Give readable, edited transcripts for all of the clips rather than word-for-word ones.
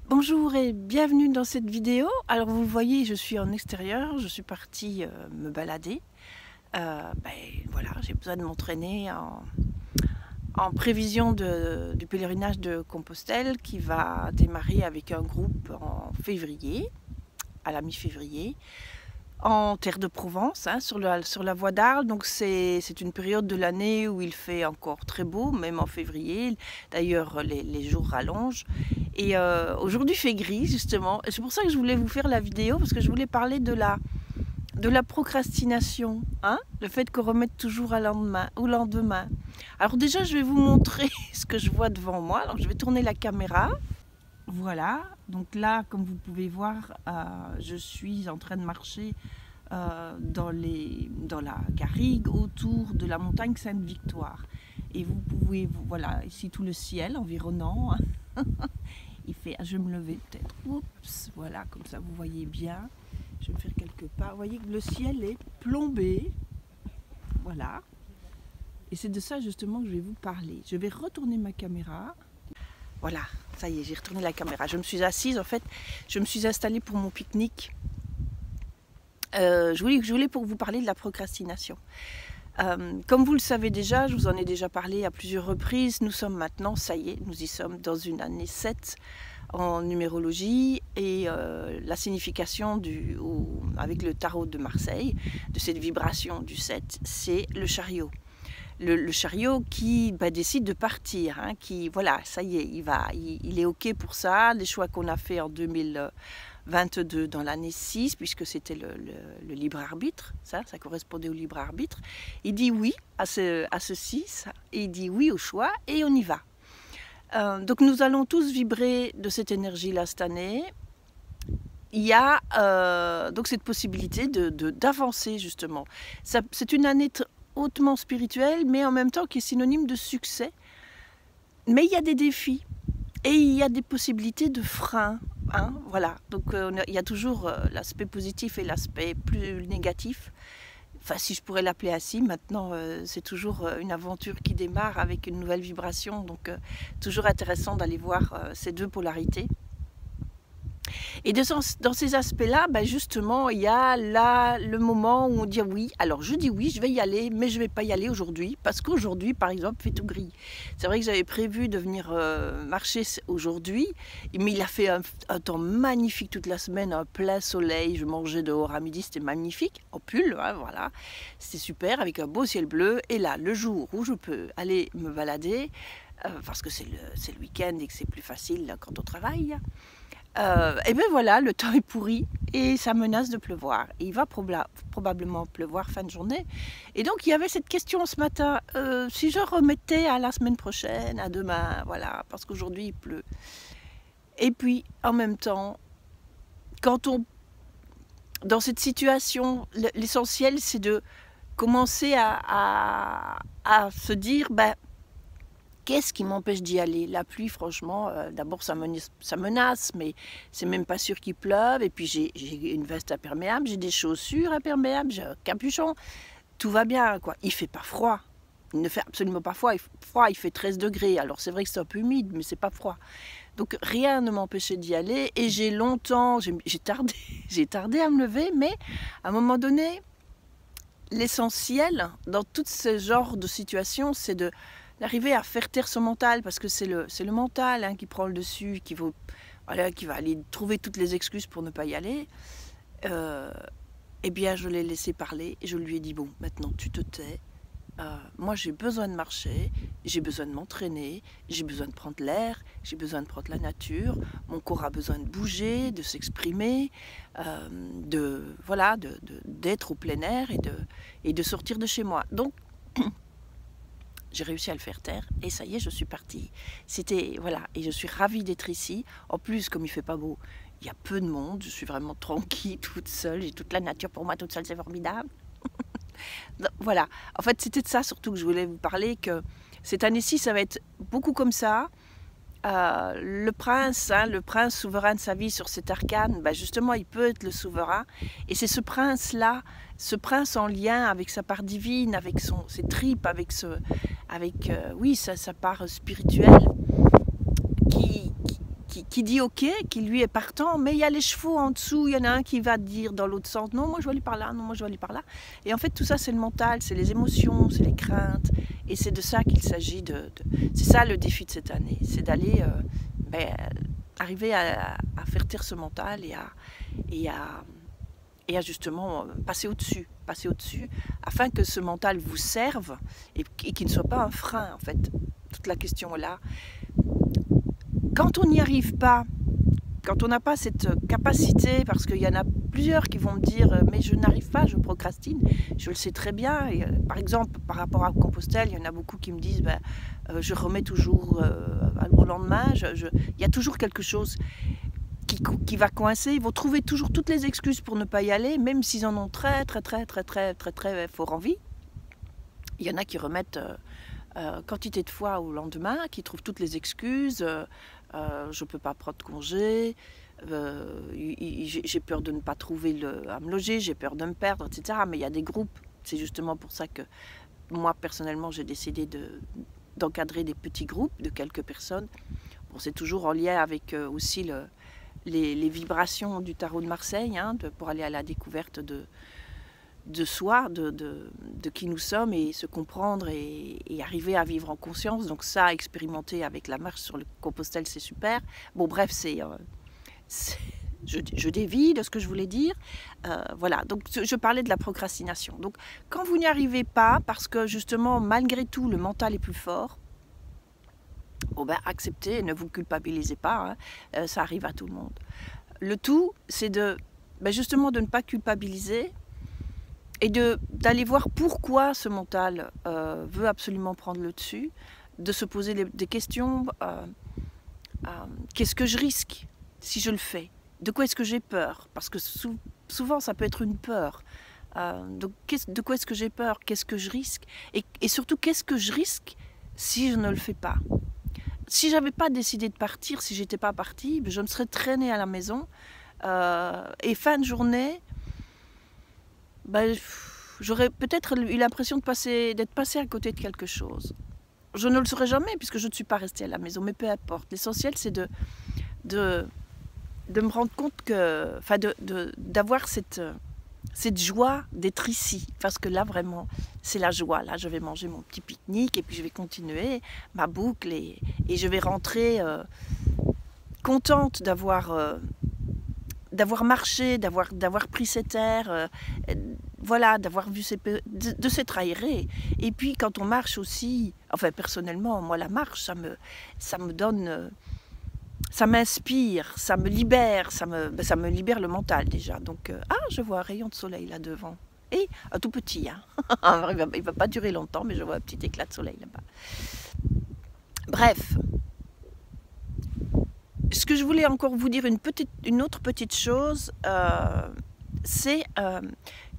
Bonjour et bienvenue dans cette vidéo. Alors vous le voyez, je suis en extérieur, je suis partie me balader. Voilà, j'ai besoin de m'entraîner en prévision du pèlerinage de Compostelle qui va démarrer avec un groupe en février, à la mi-février, en terre de Provence, hein, sur la voie d'Arles. Donc c'est une période de l'année où il fait encore très beau, même en février. D'ailleurs, les jours rallongent. Et aujourd'hui, il fait gris, justement. C'est pour ça que je voulais vous faire la vidéo, parce que je voulais parler de la procrastination, hein, le fait qu'on remette toujours au lendemain. Alors déjà, je vais vous montrer ce que je vois devant moi. Alors, je vais tourner la caméra. Voilà, donc là, comme vous pouvez voir, je suis en train de marcher dans la garrigue autour de la montagne Sainte-Victoire. Et vous pouvez, voilà, ici tout le ciel environnant. Il fait, je vais me lever peut-être. Oups, voilà, comme ça vous voyez bien. Je vais me faire quelques pas. Vous voyez que le ciel est plombé. Voilà. Et c'est de ça justement que je vais vous parler. Je vais retourner ma caméra. Voilà, ça y est, j'ai retourné la caméra. Je me suis assise, en fait, je me suis installée pour mon pique-nique. Je voulais pour vous parler de la procrastination. Comme vous le savez déjà, je vous en ai déjà parlé à plusieurs reprises, nous sommes maintenant, ça y est, nous y sommes dans une année 7 en numérologie et la signification avec le tarot de Marseille, de cette vibration du 7, c'est le chariot. Le chariot qui décide de partir, hein, qui, voilà, ça y est, il est OK pour ça. Les choix qu'on a fait en 2022 dans l'année 6, puisque c'était le libre arbitre, ça correspondait au libre arbitre. Il dit oui à ce 6, et il dit oui au choix, et on y va. Donc nous allons tous vibrer de cette énergie-là cette année. Il y a donc cette possibilité d'avancer, justement. C'est une année hautement spirituelle, mais en même temps qui est synonyme de succès. Mais il y a des défis et il y a des possibilités de freins. Hein, voilà. Donc il y a toujours l'aspect positif et l'aspect plus négatif. Enfin, si je pourrais l'appeler ainsi, maintenant c'est toujours une aventure qui démarre avec une nouvelle vibration. Donc toujours intéressant d'aller voir ces deux polarités. Et dans ces aspects-là, justement, il y a là le moment où on dit oui. Alors je dis oui, je vais y aller, mais je ne vais pas y aller aujourd'hui, parce qu'aujourd'hui, par exemple, il fait tout gris. C'est vrai que j'avais prévu de venir marcher aujourd'hui, mais il a fait un temps magnifique toute la semaine, un plein soleil. Je mangeais dehors à midi, c'était magnifique, en pull, hein, voilà. C'était super, avec un beau ciel bleu. Et là, le jour où je peux aller me balader, parce que c'est le week-end et que c'est plus facile quand on travaille, et bien voilà, le temps est pourri et ça menace de pleuvoir. Et il va probablement pleuvoir fin de journée. Et donc il y avait cette question ce matin, si je remettais à la semaine prochaine, à demain, voilà, parce qu'aujourd'hui il pleut. Et puis en même temps, dans cette situation, l'essentiel c'est de commencer à se dire, qu'est-ce qui m'empêche d'y aller? La pluie, franchement, d'abord ça menace, mais c'est même pas sûr qu'il pleuve. Et puis j'ai une veste imperméable, j'ai des chaussures imperméables, j'ai un capuchon. Tout va bien, quoi. Il fait pas froid. Il ne fait absolument pas froid. Il fait 13 degrés. Alors c'est vrai que c'est un peu humide, mais c'est pas froid. Donc rien ne m'empêchait d'y aller. Et j'ai tardé à me lever, mais à un moment donné, l'essentiel dans tout ce genre de situation, c'est d'arriver à faire taire son mental, parce que c'est le mental, hein, qui prend le dessus, qui va aller trouver toutes les excuses pour ne pas y aller. Eh bien, je l'ai laissé parler et je lui ai dit, bon, maintenant tu te tais, moi j'ai besoin de marcher, j'ai besoin de m'entraîner, j'ai besoin de prendre l'air, j'ai besoin de prendre la nature, mon corps a besoin de bouger, de s'exprimer, d'être au plein air et de sortir de chez moi. Donc, j'ai réussi à le faire taire et ça y est, je suis partie. Voilà, et je suis ravie d'être ici. En plus, comme il fait pas beau, il y a peu de monde, je suis vraiment tranquille, toute seule, j'ai toute la nature pour moi, toute seule, c'est formidable. Donc, voilà, en fait, c'était de ça surtout que je voulais vous parler, que cette année-ci, ça va être beaucoup comme ça. Le prince souverain de sa vie sur cet arcane, justement, il peut être le souverain. Et c'est ce prince-là, ce prince en lien avec sa part divine, avec ses tripes, avec sa part spirituelle, qui qui dit ok, qui lui est partant, mais il y a les chevaux en dessous, il y en a un qui va dire dans l'autre sens, non moi je vais aller par là, non moi je vais aller par là. Et en fait tout ça c'est le mental, c'est les émotions, c'est les craintes, et c'est de ça qu'il s'agit c'est ça le défi de cette année, c'est d'aller arriver à faire taire ce mental et à justement passer au-dessus, afin que ce mental vous serve et qu'il ne soit pas un frein en fait. Toute la question est là. Quand on n'y arrive pas, quand on n'a pas cette capacité, parce qu'il y en a plusieurs qui vont me dire mais je n'arrive pas, je procrastine, je le sais très bien. Et, par exemple, par rapport à Compostelle, il y en a beaucoup qui me disent je remets toujours au lendemain, il y a toujours quelque chose qui va coincer, ils vont trouver toujours toutes les excuses pour ne pas y aller, même s'ils en ont très fort envie. Il y en a qui remettent quantité de fois au lendemain, qui trouvent toutes les excuses, je ne peux pas prendre congé, j'ai peur de ne pas trouver à me loger, j'ai peur de me perdre, etc. Mais il y a des groupes, c'est justement pour ça que moi personnellement j'ai décidé d'encadrer des petits groupes de quelques personnes. Bon, c'est toujours en lien avec aussi les vibrations du tarot de Marseille, hein, pour aller à la découverte de soi, de qui nous sommes et se comprendre et arriver à vivre en conscience. Donc ça, expérimenter avec la marche sur le Compostelle, c'est super. Bon bref, je dévie de ce que je voulais dire. Voilà, donc je parlais de la procrastination. Donc quand vous n'y arrivez pas, parce que justement, malgré tout, le mental est plus fort, bon acceptez, ne vous culpabilisez pas, hein, ça arrive à tout le monde. Le tout, c'est justement de ne pas culpabiliser et d'aller voir pourquoi ce mental veut absolument prendre le dessus, de se poser des questions. Qu'est-ce que je risque si je le fais? De quoi est-ce que j'ai peur? Parce que souvent, ça peut être une peur. Donc, de quoi est-ce que j'ai peur? Qu'est-ce que je risque? Et surtout, qu'est-ce que je risque si je ne le fais pas? Si j'avais pas décidé de partir, si j'étais pas partie, je me serais traînée à la maison. Et fin de journée, j'aurais peut-être eu l'impression d'être passée à côté de quelque chose. Je ne le saurais jamais puisque je ne suis pas restée à la maison, mais peu importe. L'essentiel, c'est de me rendre compte que, d'avoir cette joie d'être ici. Parce que là, vraiment, c'est la joie. Là, je vais manger mon petit pique-nique et puis je vais continuer ma boucle et je vais rentrer contente d'avoir marché, d'avoir pris cet air, voilà, d'avoir vu de s'être aéré. Et puis quand on marche aussi, enfin personnellement, moi la marche, ça me donne, ça m'inspire, ça me libère, ça me libère le mental déjà. Donc je vois un rayon de soleil là devant. Et un tout petit, hein. Il va pas durer longtemps, mais je vois un petit éclat de soleil là-bas. Bref. Ce que je voulais encore vous dire, une autre petite chose, c'est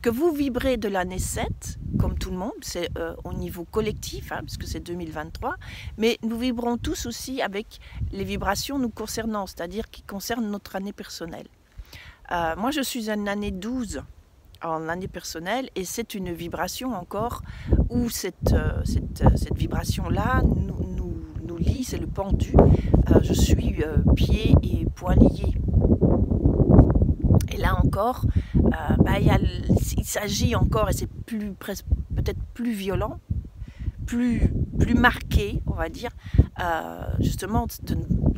que vous vibrez de l'année 7, comme tout le monde, c'est au niveau collectif, hein, parce que c'est 2023, mais nous vibrons tous aussi avec les vibrations nous concernant, c'est-à-dire qui concernent notre année personnelle. Moi, je suis une année 12 en année personnelle, et c'est une vibration encore où cette vibration-là nous lie, c'est le pendu. Je suis pieds et poings liés. Et là encore, il s'agit encore, et c'est peut-être plus violent, plus marqué, on va dire, justement,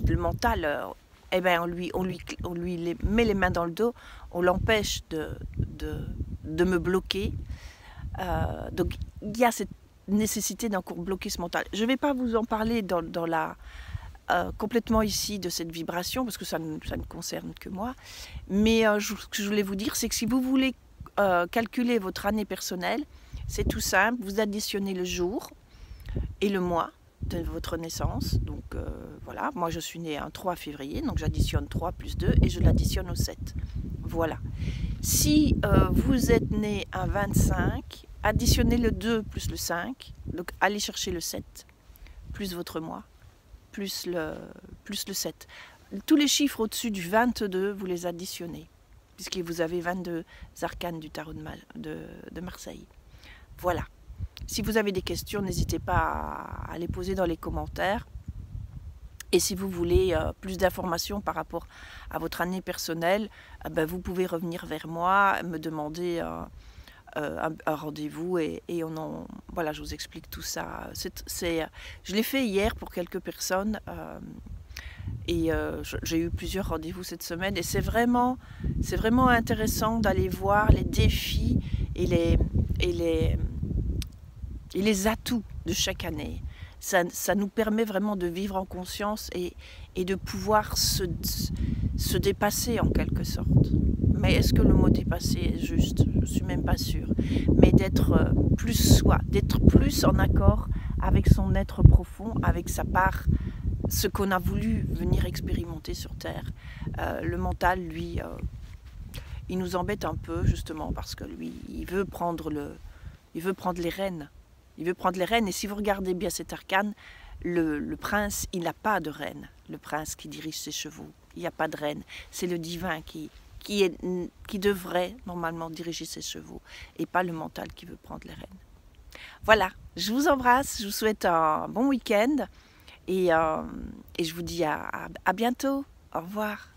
le mental, on lui met les mains dans le dos, on l'empêche de me bloquer. Donc il y a cette nécessité d'encore bloquer ce mental. Je ne vais pas vous en parler complètement ici de cette vibration, parce que ça ne concerne que moi. Mais ce que je voulais vous dire, c'est que si vous voulez calculer votre année personnelle, c'est tout simple, vous additionnez le jour et le mois de votre naissance. Donc voilà, moi je suis née un 3 février, donc j'additionne 3 plus 2 et je l'additionne au 7. Voilà. Si vous êtes né un 25, additionnez le 2 plus le 5, donc allez chercher le 7, plus votre mois, plus le 7. Tous les chiffres au-dessus du 22, vous les additionnez, puisque vous avez 22 arcanes du tarot de Marseille. Voilà. Si vous avez des questions, n'hésitez pas à les poser dans les commentaires. Et si vous voulez plus d'informations par rapport à votre année personnelle, vous pouvez revenir vers moi, me demander un rendez-vous et voilà, je vous explique tout ça. Je l'ai fait hier pour quelques personnes et j'ai eu plusieurs rendez-vous cette semaine et c'est vraiment intéressant d'aller voir les défis et les atouts de chaque année. Ça nous permet vraiment de vivre en conscience et de pouvoir se dépasser en quelque sorte. Mais est-ce que le mot dépasser est juste? Je ne suis même pas sûre. Mais d'être plus soi, d'être plus en accord avec son être profond, avec sa part, ce qu'on a voulu venir expérimenter sur Terre. Le mental, lui, il nous embête un peu justement parce que lui, il veut prendre les rênes. Il veut prendre les rênes et si vous regardez bien cet arcane, le prince, il n'a pas de reine. Le prince qui dirige ses chevaux, il n'y a pas de reine. C'est le divin qui devrait normalement diriger ses chevaux et pas le mental qui veut prendre les rênes. Voilà, je vous embrasse, je vous souhaite un bon week-end et je vous dis à bientôt. Au revoir.